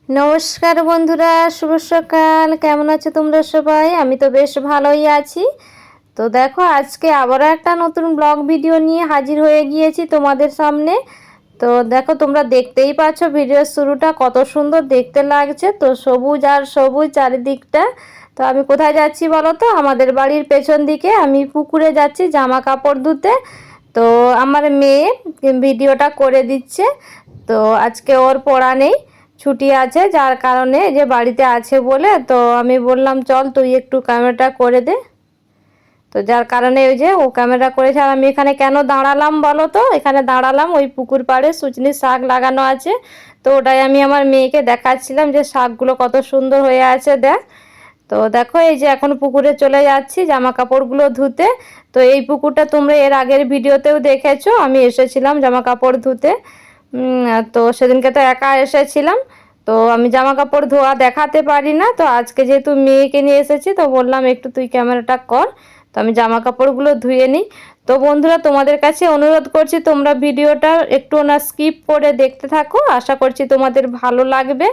নমস্কার বন্ধুরা, শুভ সকাল। কেমন আছো তোমরা সবাই? আমি তো বেশ ভালোই আছি। তো দেখো, আজকে আবারও একটা নতুন ব্লগ ভিডিও নিয়ে হাজির হয়ে গিয়েছি তোমাদের সামনে। তো দেখো, তোমরা দেখতেই পাচ্ছ ভিডিওর শুরুটা কত সুন্দর দেখতে লাগছে। তো সবুজ আর সবুজ চারিদিকটা। তো আমি কোথায় যাচ্ছি বলো তো? আমাদের বাড়ির পেছন দিকে আমি পুকুরে যাচ্ছি জামা কাপড় ধুতে। তো আমার মেয়ে ভিডিওটা করে দিচ্ছে। তো আজকে ওর পড়া নেই, ছুটি আছে, যার কারণে যে বাড়িতে আছে বলে তো আমি বললাম চল তুই একটু ক্যামেরাটা করে দে। তো যার কারণে ওই যে ও ক্যামেরা করেছে। আর আমি এখানে কেন দাঁড়ালাম বলো তো? এখানে দাঁড়ালাম ওই পুকুর পাড়ে সুচনি শাক লাগানো আছে। তো ওটাই আমি আমার মেয়েকে দেখাচ্ছিলাম যে শাকগুলো কত সুন্দর হয়ে আছে দেখ। তো দেখো, এই যে এখন পুকুরে চলে যাচ্ছি জামা কাপড়গুলো ধুতে। তো এই পুকুরটা তোমরা এর আগের ভিডিওতেও দেখেছো, আমি এসেছিলাম জামা কাপড় ধুতে। তো সেদিনকে তো একা এসেছিলাম। তো আমি জামা কাপড় ধোয়া দেখাতে পারি না। তো আজকে যেহেতু মেয়েকে নিয়ে এসেছি তো বললাম একটু তুই ক্যামেরাটা কর। তো আমি জামা কাপড়গুলো ধুয়ে নিই। তো বন্ধুরা, তোমাদের কাছে অনুরোধ করছি তোমরা ভিডিওটা একটু না স্কিপ করে দেখতে থাকো, আশা করছি তোমাদের ভালো লাগবে।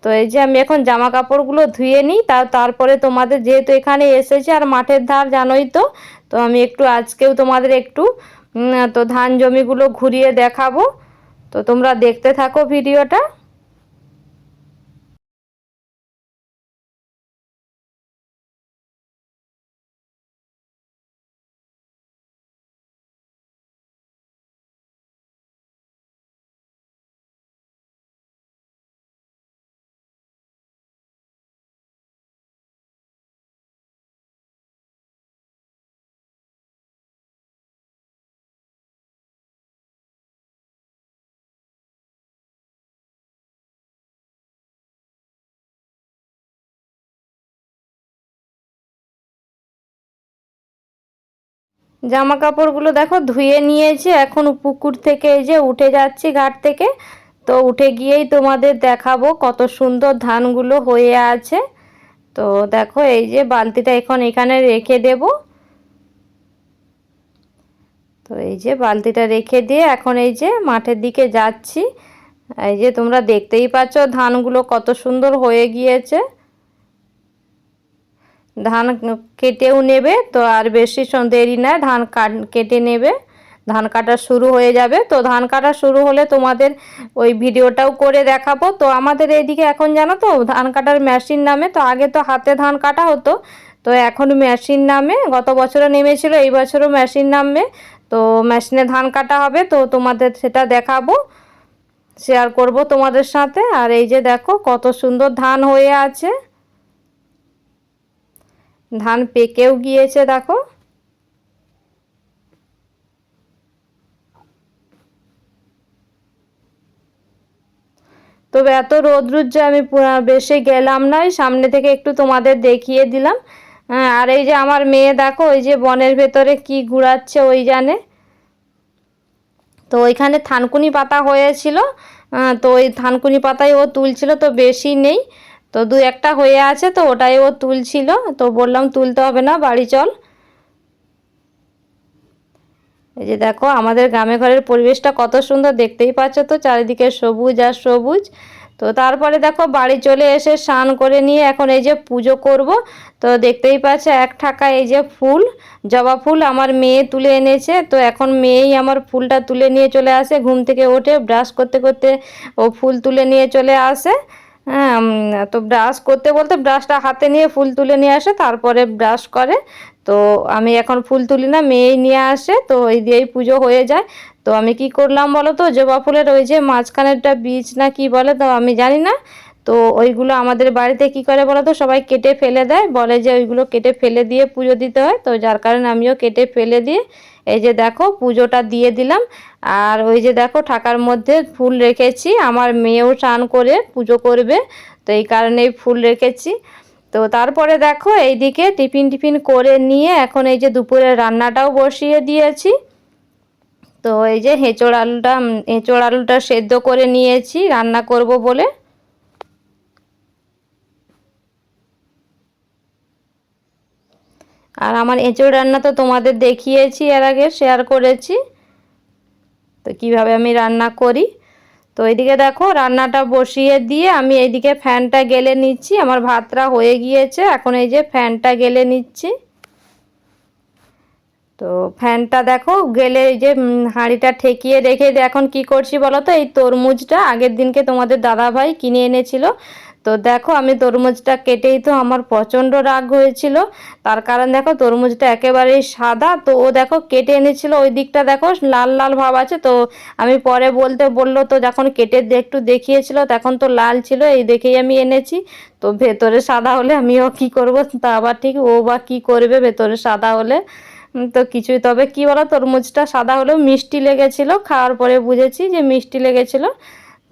তো এই যে আমি এখন জামা কাপড়গুলো ধুয়ে নিই, তারপরে তোমাদের যেহেতু এখানে এসেছি আর মাঠের ধার জানোই তো। তো আমি একটু আজকেও তোমাদের একটু তো ধান জমিগুলো ঘুরিয়ে দেখাবো। তো তোমরা দেখতে থাকো ভিডিওটা। জামা কাপড়গুলো দেখো ধুয়ে নিয়েছি, এখন পুকুর থেকে এই যে উঠে যাচ্ছি ঘাট থেকে। তো উঠে গিয়েই তোমাদের দেখাবো কত সুন্দর ধানগুলো হয়ে আছে। তো দেখো, এই যে বালতিটা এখন এখানে রেখে দেব। তো এই যে বালতিটা রেখে দিয়ে এখন এই যে মাঠের দিকে যাচ্ছি। এই যে তোমরা দেখতেই পাচ্ছ ধানগুলো কত সুন্দর হয়ে গিয়েছে। ধান কেটেও নেবে, তো আর বেশি দেরি না, ধান কেটে নেবে। ধান কাটা শুরু হয়ে যাবে। তো ধান কাটা শুরু হলে তোমাদের ওই ভিডিওটাও করে দেখাবো। তো আমাদের এইদিকে এখন জানো তো ধান কাটার মেশিন নামে। তো আগে তো হাতে ধান কাটা হতো, তো এখন মেশিন নামে। গত বছরও নেমেছিল, এই বছরও মেশিন নামবে। তো মেশিনে ধান কাটা হবে, তো তোমাদের সেটা দেখাবো, শেয়ার করব তোমাদের সাথে। আর এই যে দেখো কত সুন্দর ধান হয়ে আছে, ধান পেকেও গিয়েছে দেখো। তবে এত রোদ্রুর যে আমি বেশি গেলাম না, সামনে থেকে একটু তোমাদের দেখিয়ে দিলাম। হ্যাঁ, আর এই যে আমার মেয়ে দেখো ওই যে বনের ভেতরে কি ঘুরাচ্ছে ওই জানে। তো ওইখানে থানকুনি পাতা হয়েছিল, তো ওই থানকুনি পাতায় ও তুলছিল। তো বেশি নেই, তো দু একটা হয়ে আছে, তো ওটাই ও তুলছিল। তো বললাম তুলতে হবে না, বাড়ি চল। এই যে দেখো আমাদের গ্রামে ঘরের পরিবেশটা কত সুন্দর, দেখতেই পাচ্ছ তো চারিদিকে সবুজ আর সবুজ। তো তারপরে দেখো বাড়ি চলে এসে স্নান করে নিয়ে এখন এই যে পুজো করব। তো দেখতেই পাচ্ছ এক ঠাকা এই যে ফুল, জবা ফুল আমার মেয়ে তুলে এনেছে। তো এখন মেয়েই আমার ফুলটা তুলে নিয়ে চলে আসে, ঘুম থেকে ওঠে ব্রাশ করতে করতে ও ফুল তুলে নিয়ে চলে আসে। হ্যাঁ, তো ব্রাশ করতে বলতে ব্রাশটা হাতে নিয়ে ফুল তুলে নিয়ে আসে, তারপরে ব্রাশ করে। তো আমি এখন ফুল তুলি না, মেয়েই নিয়ে আসে, তো ওই দিয়েই পুজো হয়ে যায়। তো আমি কি করলাম বলো তো, জবা ফুলের ওই যে মাঝখানেরটা বীজ না কি বলে তো আমি জানি না। তো ওইগুলো আমাদের বাড়িতে কি করে বলো তো, সবাই কেটে ফেলে দেয়, বলে যে ওইগুলো কেটে ফেলে দিয়ে পুজো দিতে হয়। তো যার কারণে আমিও কেটে ফেলে দিয়ে এই যে দেখো পুজোটা দিয়ে দিলাম। আর ওই যে দেখো ঠাকার মধ্যে ফুল রেখেছি, আমার মেয়েও স্নান করে পুজো করবে, তো এই কারণেই ফুল রেখেছি। তো তারপরে দেখো এইদিকে টিফিন টিফিন করে নিয়ে এখন এই যে দুপুরের রান্নাটাও বসিয়ে দিয়েছি। তো এই যে এঁচোড় আলুটা সেদ্ধ করে নিয়েছি রান্না করব বলে। আর আমার এঁচোড় রান্না তো তোমাদের দেখিয়েছি, এর আগে শেয়ার করেছি তো কিভাবে আমি রান্না করি। তো এইদিকে দেখো রান্নাটা বসিয়ে দিয়ে আমি এইদিকে ফ্যানটা গেলে নিচ্ছি। আমার ভাতটা হয়ে গিয়েছে, এখন এই যে ফ্যানটা গেলে নিচ্ছি। তো ফ্যানটা দেখো গেলে এই যে হাঁড়িটা ঠেকিয়ে রেখে এখন কি করছি বলো তো, এই তরমুজটা আগের দিনকে তোমাদের দাদাভাই কিনে এনেছিল। তো দেখো আমি তরমুজটা কেটেই তো আমার প্রচণ্ড রাগ হয়েছিল, তার কারণ দেখো তরমুজটা একেবারেই সাদা। তো ও দেখো কেটে এনেছিল, ওই দিকটা দেখো লাল লাল ভাব আছে। তো আমি পরে বললো, তো যখন কেটে একটু দেখিয়েছিল তখন তো লাল ছিল, এই দেখেই আমি এনেছি। তো ভেতরে সাদা হলে আমিও কি করব, তা আবার ঠিক ও বা কী করবে ভেতরে সাদা হলে। তো কিছুই, তবে কি বলো তরমুজটা সাদা হলেও মিষ্টি লেগেছিলো, খাওয়ার পরে বুঝেছি যে মিষ্টি লেগেছিলো।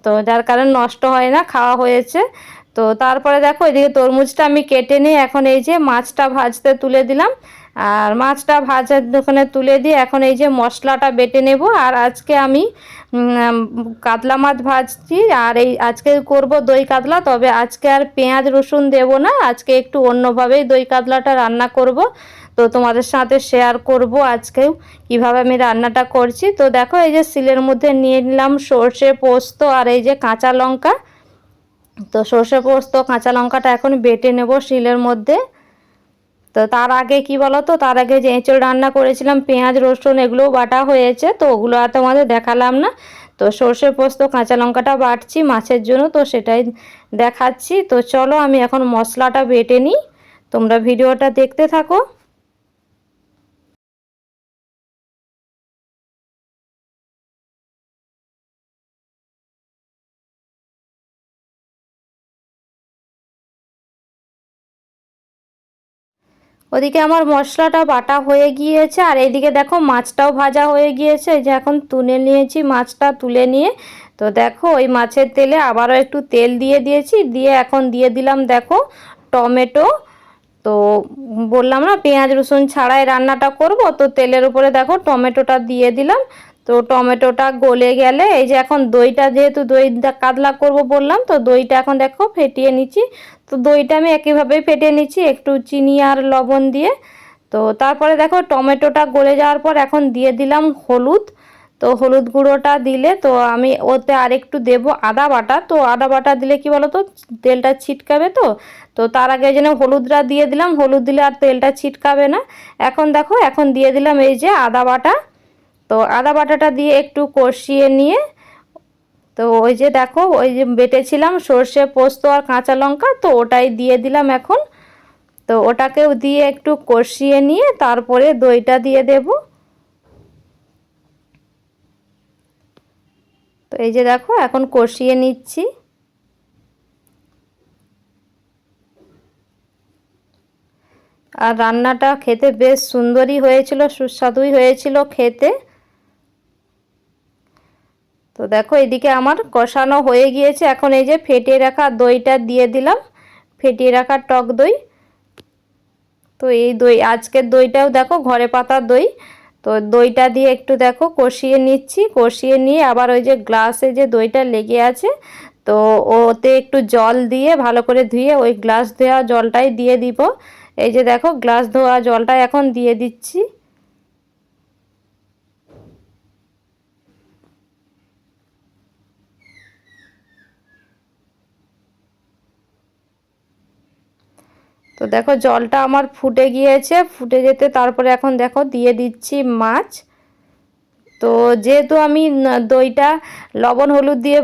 তো যার কারণে নষ্ট হয় না, খাওয়া হয়েছে। তো তারপরে দেখো এদিকে তরমুজটা আমি কেটে নিয়ে এখন এই যে মাছটা ভাজতে তুলে দিলাম। আর মাছটা ভাজার দোকানে তুলে দিয়ে এখন এই যে মশলাটা বেটে নেব। আর আজকে আমি কাতলা মাছ ভাজছি, আর এই আজকে করব দই কাতলা। তবে আজকে আর পেঁয়াজ রসুন দেব না, আজকে একটু অন্যভাবেই দই কাতলাটা রান্না করব। তো তোমাদের সাথে শেয়ার করব আজকেও কিভাবে আমি রান্নাটা করছি। তো দেখো এই যে শিলের মধ্যে নিয়ে নিলাম সর্ষে পোস্ত আর এই যে কাঁচা লঙ্কা। তো সর্ষে পোস্ত কাঁচা লঙ্কাটা এখন বেটে নেব শিলের মধ্যে। তো তার আগে কি বলো তো, তার আগে যে এঁচোড় রান্না করেছিলাম পেঁয়াজ রসুন এগুলোও বাটা হয়েছে, তো ওগুলো আর তোমাদের দেখালাম না। তো সর্ষে পোস্ত কাঁচা লঙ্কাটা বাটছি মাছের জন্য, তো সেটাই দেখাচ্ছি। তো চলো আমি এখন মশলাটা বেটে নিই, তোমরা ভিডিওটা দেখতে থাকো। ওদিকে আমার মশলাটা বাটা হয়ে গিয়েছে, আর এইদিকে দেখো মাছটাও ভাজা হয়ে গিয়েছে। এই যে এখন তুলে নিয়েছি মাছটা, তুলে নিয়ে তো দেখো ওই মাছের তেলে আবারও একটু তেল দিয়ে দিয়েছি, দিয়ে এখন দিয়ে দিলাম দেখো টমেটো। তো বললাম না পেঁয়াজ রসুন ছাড়াই রান্নাটা করব, তো তেলের উপরে দেখো টমেটোটা দিয়ে দিলাম। তো টমেটোটা গলে গেলে এই যে এখন দইটা, যেহেতু দই কাতলা করব বললাম, তো দইটা এখন দেখো ফেটিয়ে নিচ্ছি। তো দইটা আমি একইভাবেই ফেটিয়ে নিচ্ছি একটু চিনি আর লবণ দিয়ে। তো তারপরে দেখো টমেটোটা গলে যাওয়ার পর এখন দিয়ে দিলাম হলুদ। তো হলুদ গুঁড়োটা দিলে তো আমি ওতে আর একটু দেবো আদা বাটা। তো আদা বাটা দিলে কি বলো তো তেলটা ছিটকাবে। তো তো তার আগে যেন হলুদটা দিয়ে দিলাম, হলুদ দিলে আর তেলটা ছিটকাবে না। এখন দেখো এখন দিয়ে দিলাম এই যে আদা বাটা। তো আদা বাটাটা দিয়ে একটু কষিয়ে নিয়ে তো ওই যে দেখো ওই যে বেটেছিলাম সর্ষে পোস্ত আর কাঁচা লঙ্কা, তো ওটাই দিয়ে দিলাম এখন। তো ওটাকেও দিয়ে একটু কষিয়ে নিয়ে তারপরে দইটা দিয়ে দেব। তো এই যে দেখো এখন কষিয়ে নিচ্ছি। আর রান্নাটা খেতে বেশ সুন্দরই হয়েছিল, সুস্বাদুই হয়েছিল খেতে। তো দেখো এদিকে আমার কষানো হয়ে গিয়েছে, এখন এই যে ফেটিয়ে রাখা দইটা দিয়ে দিলাম, ফেটিয়ে রাখা টক দই। তো এই দই আজকের দইটাও দেখো ঘরে পাতা দই। তো দইটা দিয়ে একটু দেখো কষিয়ে নিচ্ছি, কষিয়ে নিয়ে আবার ওই যে গ্লাসে যে দইটা লেগে আছে, তো ওতে একটু জল দিয়ে ভালো করে ধুয়ে ওই গ্লাস ধোয়া জলটাই দিয়ে দিব। এই যে দেখো গ্লাস ধোয়া জলটা এখন দিয়ে দিচ্ছি। তো দেখো জলটা আমার ফুটে গিয়েছে, ফুটে যেতে তারপরে এখন দেখো দিয়ে দিচ্ছি মাছ। তো যেহেতু আমি দইটা লবণ হলুদ দিয়ে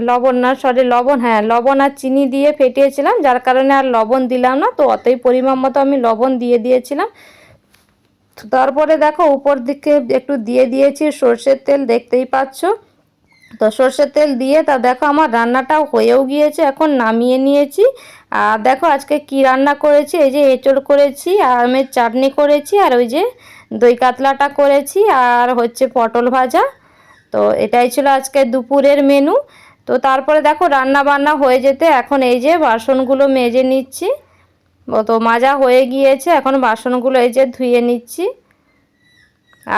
লবণ না সরি লবণ, হ্যাঁ লবণ আর চিনি দিয়ে ফেটিয়েছিলাম, যার কারণে আর লবণ দিলাম না। তো অতই পরিমাণ মতো আমি লবণ দিয়ে দিয়েছিলাম। তারপরে দেখো উপর দিকে একটু দিয়ে দিয়েছি সর্ষের তেল, দেখতেই পাচ্ছ। তো সর্ষের তেল দিয়ে তা দেখো আমার রান্নাটাও হয়েও গিয়েছে, এখন নামিয়ে নিয়েছি। আর দেখো আজকে কি রান্না করেছি, এই যে এঁচোড় করেছি, আমের চাটনি করেছি, আর ওই যে দই কাতলাটা করেছি, আর হচ্ছে পটল ভাজা। তো এটাই ছিল আজকে দুপুরের মেনু। তো তারপরে দেখো রান্না বান্না হয়ে যেতে এখন এই যে বাসনগুলো মেজে নিচ্ছি। তো মাজা হয়ে গিয়েছে, এখন বাসনগুলো এই যে ধুয়ে নিচ্ছি।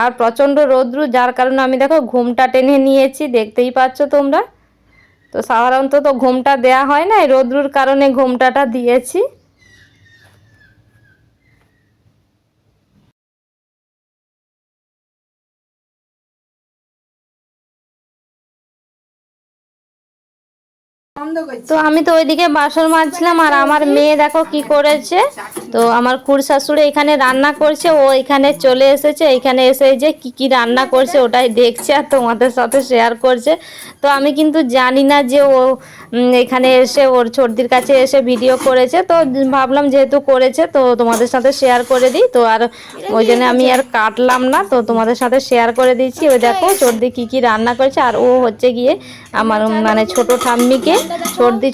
আর প্রচণ্ড রৌদ্র, যার কারণে আমি দেখো ঘুমটা টেনে নিয়েছি, দেখতেই পাচ্ছ তোমরা। তো সাধারণত তো ঘুমটা দেয়া হয় না, এই রৌদ্রুর কারণে ঘুমটাটা দিয়েছি। তো আমি তো ওইদিকে বাসন মাজছিলাম, আর আমার মেয়ে দেখো কি করেছে। তো আমার খুড় শাশুড়ি এখানে রান্না করছে, ও এখানে চলে এসেছে, এখানে এসে যে কি রান্না করছে ওটাই দেখছে আর তোমাদের সাথে শেয়ার করছে। তো আমি কিন্তু জানি না যে ও এখানে এসে ওর ছোটদির কাছে এসে ভিডিও করেছে, তো ভাবলাম যেহেতু করেছে তো তোমাদের সাথে শেয়ার করে দিই। তো আর ওই জন্য আমি আর কাটলাম না, তো তোমাদের সাথে শেয়ার করে দিচ্ছি। ওই দেখো ছোটদি কি রান্না করেছে, আর ও হচ্ছে গিয়ে আমার মানে ছোট ঠাম্মিকে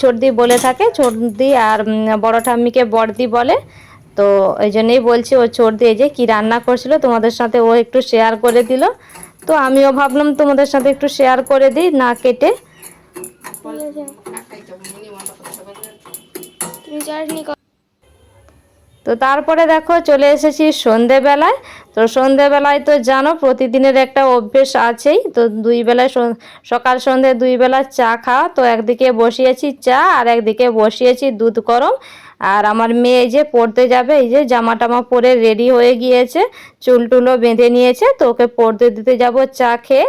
ছোটদি বলে থাকে, ছোটদি আর বড় ঠাম্মিকে বড়দি বলে। তো এই জন্যই বলছি ও ছোটদি এই যে কী রান্না করছিল তোমাদের সাথে ও একটু শেয়ার করে দিল। তো আমিও ভাবলাম তোমাদের সাথে একটু শেয়ার করে দিই না কেটে। তো তারপরে দেখো চলে এসেছি সন্ধেবেলায়। তো সন্ধেবেলায় তো জানো প্রতিদিনের একটা অভ্যেস আছেই, তো দুই বেলায় সকাল সন্ধে দুই বেলা চা খাওয়া। তো একদিকে বসিয়েছি চা আর একদিকে বসিয়েছি দুধ গরম। আর আমার মেয়ে যে পড়তে যাবে, এই যে জামা টামা পরে রেডি হয়ে গিয়েছে, চুল টুলও বেঁধে নিয়েছে, তো ওকে পড়তে দিতে যাব চা খেয়ে।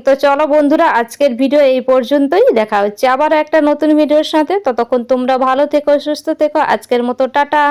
তো চলো বন্ধুরা, আজকের ভিডিও এই পর্যন্তই। দেখা হচ্ছে আবার একটা নতুন ভিডিওর সাথে। ততক্ষণ তোমরা ভালো থেকো, সুস্থ থেকো। আজকের মতো টাটা।